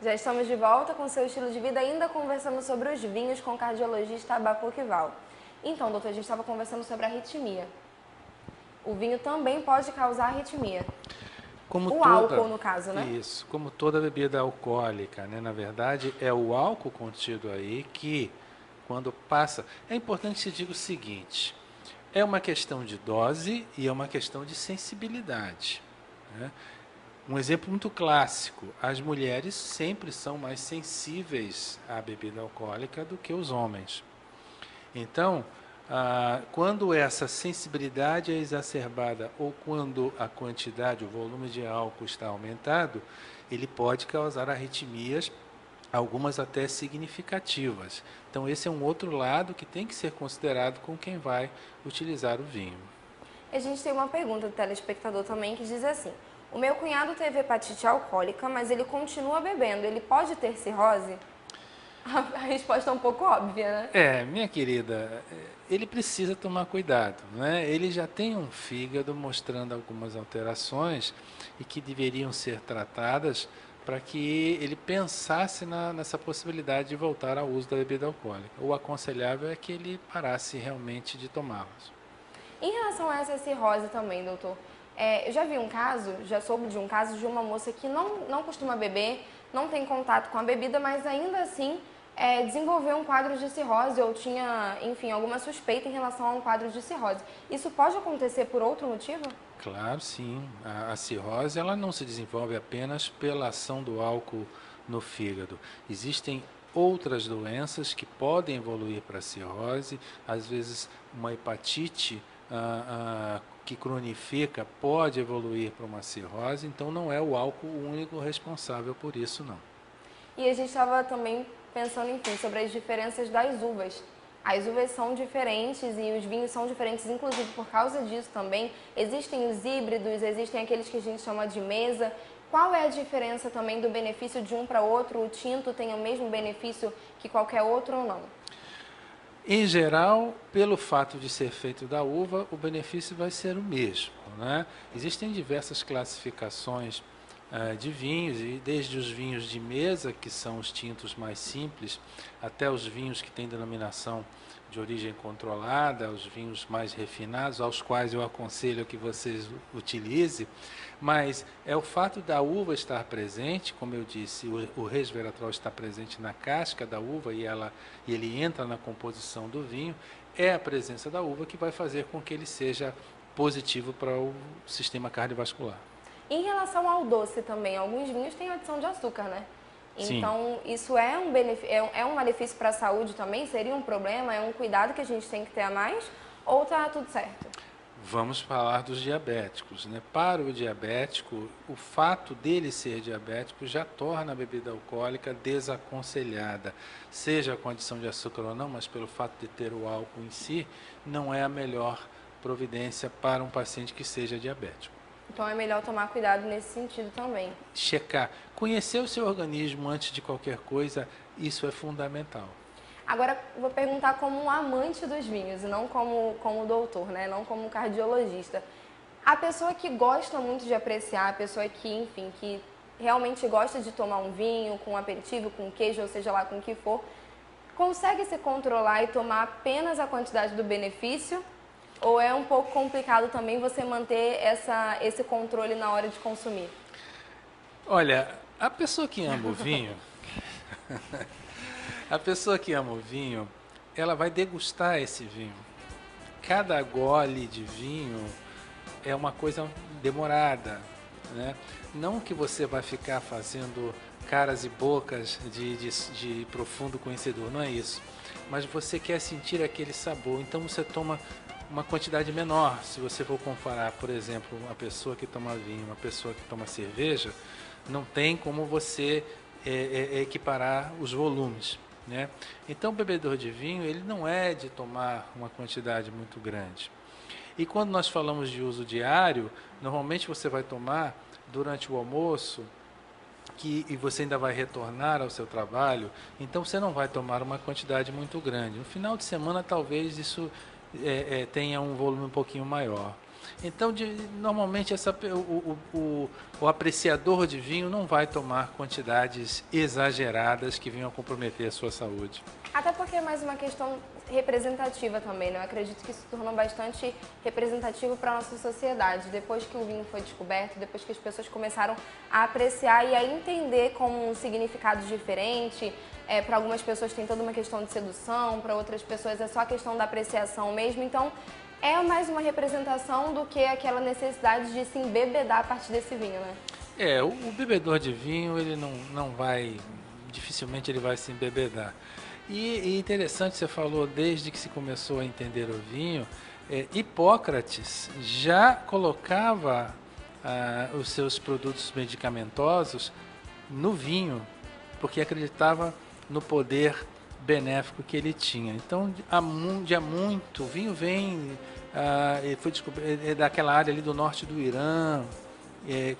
Já estamos de volta com seu estilo de vida, ainda conversando sobre os vinhos com o cardiologista Abacuque Val. Então, doutor, a gente estava conversando sobre a arritmia. O vinho também pode causar arritmia. O álcool, no caso, né? Isso, como toda bebida alcoólica, né? Na verdade, é o álcool contido aí que, quando passa... É importante que se diga o seguinte, é uma questão de dose e é uma questão de sensibilidade, né? Um exemplo muito clássico, as mulheres sempre são mais sensíveis à bebida alcoólica do que os homens. Então, quando essa sensibilidade é exacerbada ou quando a quantidade, o volume de álcool está aumentado, ele pode causar arritmias, algumas até significativas. Então, esse é um outro lado que tem que ser considerado com quem vai utilizar o vinho. A gente tem uma pergunta do telespectador também que diz assim: o meu cunhado teve hepatite alcoólica, mas ele continua bebendo. Ele pode ter cirrose? A resposta é um pouco óbvia, né? Minha querida, ele precisa tomar cuidado, né? Ele já tem um fígado mostrando algumas alterações e que deveriam ser tratadas para que ele pensasse nessa possibilidade de voltar ao uso da bebida alcoólica. O aconselhável é que ele parasse realmente de tomá-las. Em relação a essa cirrose também, doutor, eu já vi um caso, já soube de um caso de uma moça que não costuma beber, não tem contato com a bebida, mas ainda assim desenvolveu um quadro de cirrose ou tinha, enfim, alguma suspeita em relação a um quadro de cirrose. Isso pode acontecer por outro motivo? Claro, sim. A cirrose ela não se desenvolve apenas pela ação do álcool no fígado. Existem outras doenças que podem evoluir para a cirrose, às vezes uma hepatite que cronifica pode evoluir para uma cirrose, então não é o álcool o único responsável por isso, não. E a gente estava também pensando, enfim, sobre as diferenças das uvas. As uvas são diferentes e os vinhos são diferentes, inclusive por causa disso também. Existem os híbridos, existem aqueles que a gente chama de mesa. Qual é a diferença também do benefício de um para outro? O tinto tem o mesmo benefício que qualquer outro ou não? Em geral, pelo fato de ser feito da uva, o benefício vai ser o mesmo, né? Existem diversas classificações de vinhos, e desde os vinhos de mesa, que são os tintos mais simples, até os vinhos que têm denominação de origem controlada, os vinhos mais refinados, aos quais eu aconselho que vocês utilizem, mas é o fato da uva estar presente, como eu disse, o resveratrol está presente na casca da uva e ele entra na composição do vinho, é a presença da uva que vai fazer com que ele seja positivo para o sistema cardiovascular. Em relação ao doce também, alguns vinhos têm adição de açúcar, né? Sim. Então, isso é um malefício para a saúde também? Seria um problema? É um cuidado que a gente tem que ter a mais? Ou tá tudo certo? Vamos falar dos diabéticos, né? Para o diabético, o fato dele ser diabético já torna a bebida alcoólica desaconselhada, seja com adição de açúcar ou não, mas pelo fato de ter o álcool em si, não é a melhor providência para um paciente que seja diabético. Então é melhor tomar cuidado nesse sentido também. Checar, conhecer o seu organismo antes de qualquer coisa, isso é fundamental. Agora, vou perguntar como um amante dos vinhos, e não como doutor, né? Não como cardiologista. A pessoa que gosta muito de apreciar, a pessoa que, enfim, que realmente gosta de tomar um vinho com um aperitivo, com queijo, ou seja lá com o que for, consegue se controlar e tomar apenas a quantidade do benefício? Ou é um pouco complicado também você manter esse controle na hora de consumir? Olha, a pessoa que ama o vinho, ela vai degustar esse vinho. Cada gole de vinho é uma coisa demorada, né? Não que você vai ficar fazendo caras e bocas de profundo conhecedor, não é isso. Mas você quer sentir aquele sabor, então você toma uma quantidade menor. Se você for comparar, por exemplo, uma pessoa que toma vinho, uma pessoa que toma cerveja, não tem como você equiparar os volumes, né? Então, o bebedor de vinho, ele não é de tomar uma quantidade muito grande. E quando nós falamos de uso diário, normalmente você vai tomar durante o almoço, e você ainda vai retornar ao seu trabalho, então você não vai tomar uma quantidade muito grande. No final de semana, talvez isso tenha um volume um pouquinho maior. Então, normalmente o apreciador de vinho não vai tomar quantidades exageradas que venham a comprometer a sua saúde. Até porque é mais uma questão representativa também, né? Eu acredito que isso se tornou bastante representativo para a nossa sociedade. Depois que o vinho foi descoberto, depois que as pessoas começaram a apreciar e a entender como um significado diferente. Para algumas pessoas tem toda uma questão de sedução, para outras pessoas é só a questão da apreciação mesmo. Então, é mais uma representação do que aquela necessidade de se embebedar a partir desse vinho, né? O bebedor de vinho, ele não vai, dificilmente ele vai se embebedar. E interessante, você falou, desde que se começou a entender o vinho, Hipócrates já colocava os seus produtos medicamentosos no vinho, porque acreditava no poder benéfico que ele tinha. Então, há muito, o vinho vem, foi descoberto daquela área ali do norte do Irã,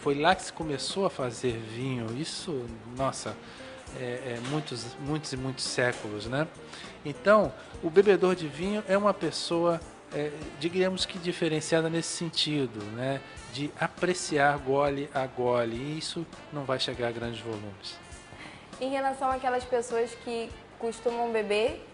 foi lá que se começou a fazer vinho. Isso, nossa, muitos e muitos séculos, né? Então, o bebedor de vinho é uma pessoa, digamos que diferenciada nesse sentido, né? De apreciar gole a gole, e isso não vai chegar a grandes volumes. Em relação àquelas pessoas que costumam beber,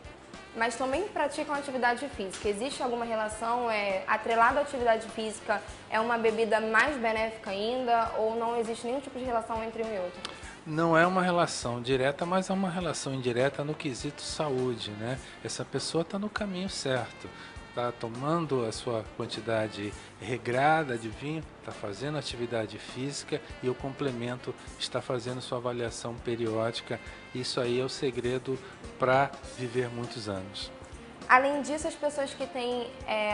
mas também praticam atividade física, existe alguma relação atrelada à atividade física? É uma bebida mais benéfica ainda ou não existe nenhum tipo de relação entre um e outro? Não é uma relação direta, mas é uma relação indireta no quesito saúde, né? Essa pessoa está no caminho certo, está tomando a sua quantidade regrada de vinho, está fazendo atividade física e o complemento está fazendo sua avaliação periódica. Isso aí é o segredo para viver muitos anos. Além disso, as pessoas que têm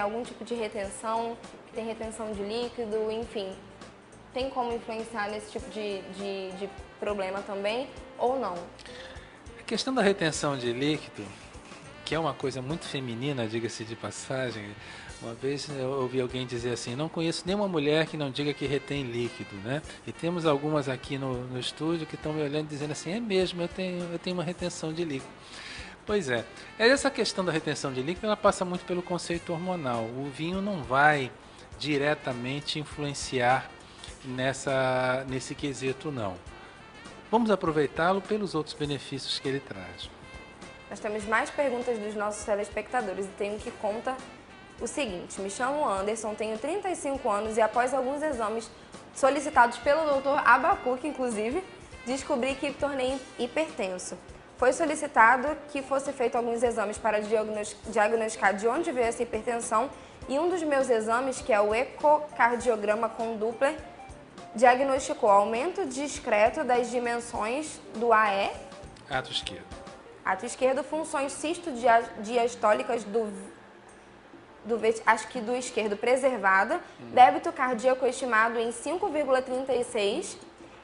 algum tipo de retenção, que tem retenção de líquido, enfim, tem como influenciar nesse tipo de problema também ou não? A questão da retenção de líquido, que é uma coisa muito feminina, diga-se de passagem. Uma vez eu ouvi alguém dizer assim: não conheço nenhuma mulher que não diga que retém líquido, né? E temos algumas aqui no estúdio que estão me olhando dizendo assim: é mesmo, eu tenho uma retenção de líquido. Pois é, essa questão da retenção de líquido, ela passa muito pelo conceito hormonal. O vinho não vai diretamente influenciar nesse quesito, não. Vamos aproveitá-lo pelos outros benefícios que ele traz. Nós temos mais perguntas dos nossos telespectadores e tem um que conta o seguinte: me chamo Anderson, tenho 35 anos e após alguns exames solicitados pelo Dr. Abacuque, inclusive, descobri que tornei hipertenso. Foi solicitado que fosse feito alguns exames para diagnosticar de onde veio essa hipertensão e um dos meus exames, que é o ecocardiograma com Doppler, diagnosticou aumento discreto das dimensões do AE, ato esquerdo, funções cisto-diastólicas do esquerdo preservada, débito cardíaco estimado em 5,36,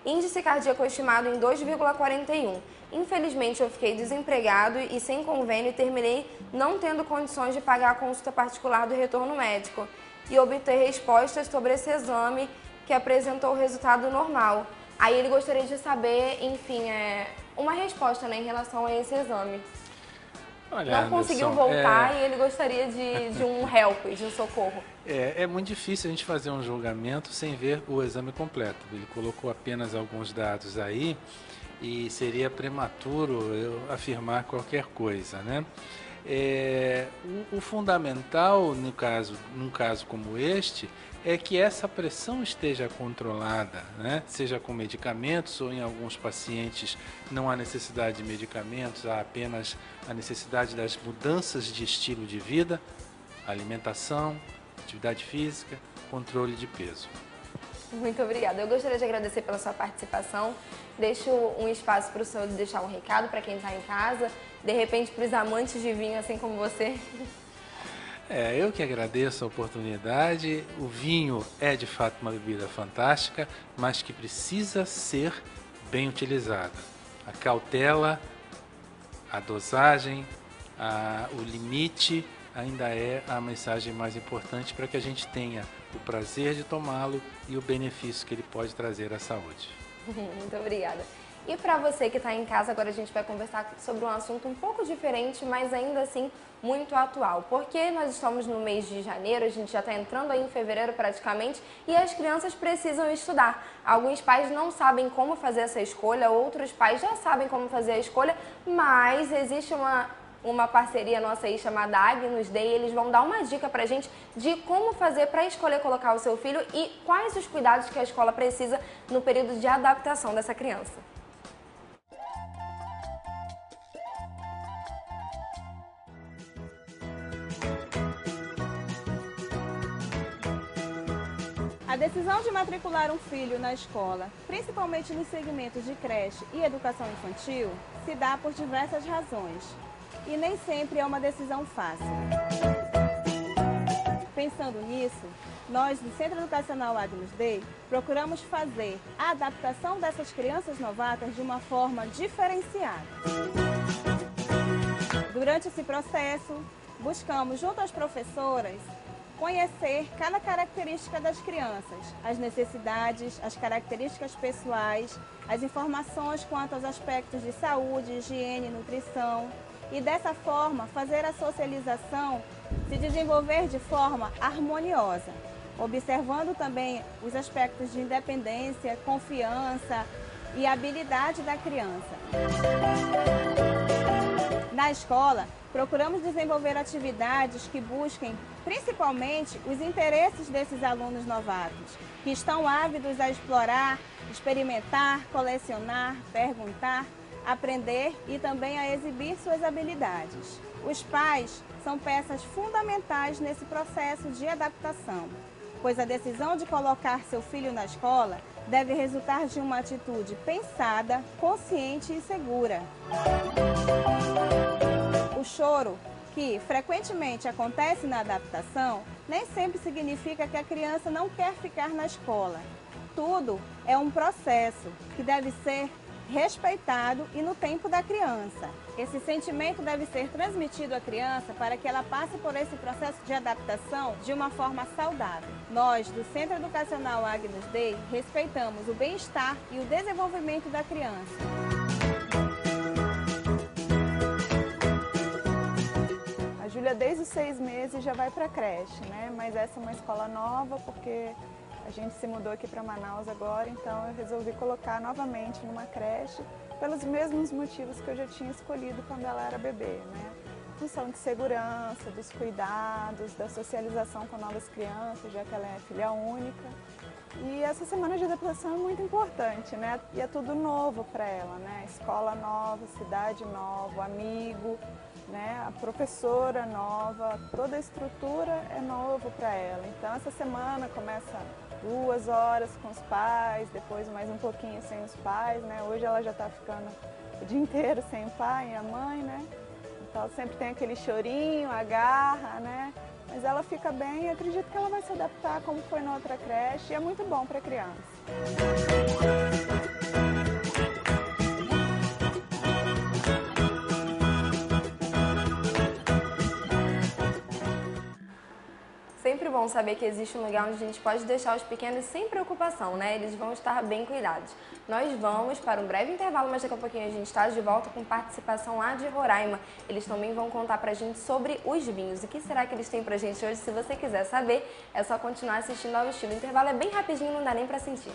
índice cardíaco estimado em 2,41. Infelizmente, eu fiquei desempregado e sem convênio e terminei não tendo condições de pagar a consulta particular do retorno médico e obter respostas sobre esse exame que apresentou o resultado normal. Aí ele gostaria de saber, enfim, uma resposta, né, em relação a esse exame. Olha, não conseguiu voltar e ele gostaria de um help, de um socorro. É muito difícil a gente fazer um julgamento sem ver o exame completo. Ele colocou apenas alguns dados aí e seria prematuro eu afirmar qualquer coisa, né? O fundamental, num caso como este, é que essa pressão esteja controlada, né? Seja com medicamentos ou em alguns pacientes não há necessidade de medicamentos, há apenas a necessidade das mudanças de estilo de vida, alimentação, atividade física, controle de peso. Muito obrigada. Eu gostaria de agradecer pela sua participação. Deixo um espaço para o senhor deixar um recado para quem está em casa, de repente para os amantes de vinho, assim como você. Eu que agradeço a oportunidade. O vinho é de fato uma bebida fantástica, mas que precisa ser bem utilizada. A cautela, a dosagem, o limite ainda é a mensagem mais importante para que a gente tenha o prazer de tomá-lo e o benefício que ele pode trazer à saúde. Muito obrigada. E para você que está em casa, agora a gente vai conversar sobre um assunto um pouco diferente, mas ainda assim muito atual. Porque nós estamos no mês de janeiro, a gente já está entrando aí em fevereiro praticamente, e as crianças precisam estudar. Alguns pais não sabem como fazer essa escolha, outros pais já sabem como fazer a escolha, mas existe uma parceria nossa aí chamada Agnus Dei, eles vão dar uma dica pra gente de como fazer para escolher colocar o seu filho e quais os cuidados que a escola precisa no período de adaptação dessa criança. A decisão de matricular um filho na escola, principalmente nos segmentos de creche e educação infantil, se dá por diversas razões. E nem sempre é uma decisão fácil. Pensando nisso, nós do Centro Educacional Agnus Dei procuramos fazer a adaptação dessas crianças novatas de uma forma diferenciada. Durante esse processo, buscamos junto às professoras conhecer cada característica das crianças, as necessidades, as características pessoais, as informações quanto aos aspectos de saúde, higiene, nutrição, e dessa forma fazer a socialização se desenvolver de forma harmoniosa, observando também os aspectos de independência, confiança e habilidade da criança. Na escola, procuramos desenvolver atividades que busquem principalmente os interesses desses alunos novatos, que estão ávidos a explorar, experimentar, colecionar, perguntar, aprender e também a exibir suas habilidades. Os pais são peças fundamentais nesse processo de adaptação, pois a decisão de colocar seu filho na escola deve resultar de uma atitude pensada, consciente e segura. O choro, que frequentemente acontece na adaptação, nem sempre significa que a criança não quer ficar na escola. Tudo é um processo que deve ser respeitado e no tempo da criança. Esse sentimento deve ser transmitido à criança para que ela passe por esse processo de adaptação de uma forma saudável. Nós, do Centro Educacional Agnus Dei, respeitamos o bem-estar e o desenvolvimento da criança. A Júlia, desde os 6 meses, já vai para a creche, né? Mas essa é uma escola nova porque a gente se mudou aqui para Manaus agora, então eu resolvi colocar novamente numa creche pelos mesmos motivos que eu já tinha escolhido quando ela era bebê, né? Função de segurança, dos cuidados, da socialização com novas crianças, já que ela é filha única. E essa semana de adaptação é muito importante, né? E é tudo novo para ela, né? Escola nova, cidade nova, amigo, né? A professora nova, toda a estrutura é novo para ela. Então essa semana começa 2 horas com os pais, depois mais um pouquinho sem os pais, né? Hoje ela já está ficando o dia inteiro sem o pai e a mãe, né? Então sempre tem aquele chorinho, a garra, né? Mas ela fica bem e acredito que ela vai se adaptar como foi na outra creche e é muito bom para a criança. Sempre bom saber que existe um lugar onde a gente pode deixar os pequenos sem preocupação, né? Eles vão estar bem cuidados. Nós vamos para um breve intervalo, mas daqui a pouquinho a gente está de volta com participação lá de Roraima. Eles também vão contar pra gente sobre os vinhos. E o que será que eles têm pra gente hoje? Se você quiser saber, é só continuar assistindo ao estilo. O intervalo é bem rapidinho, não dá nem pra sentir.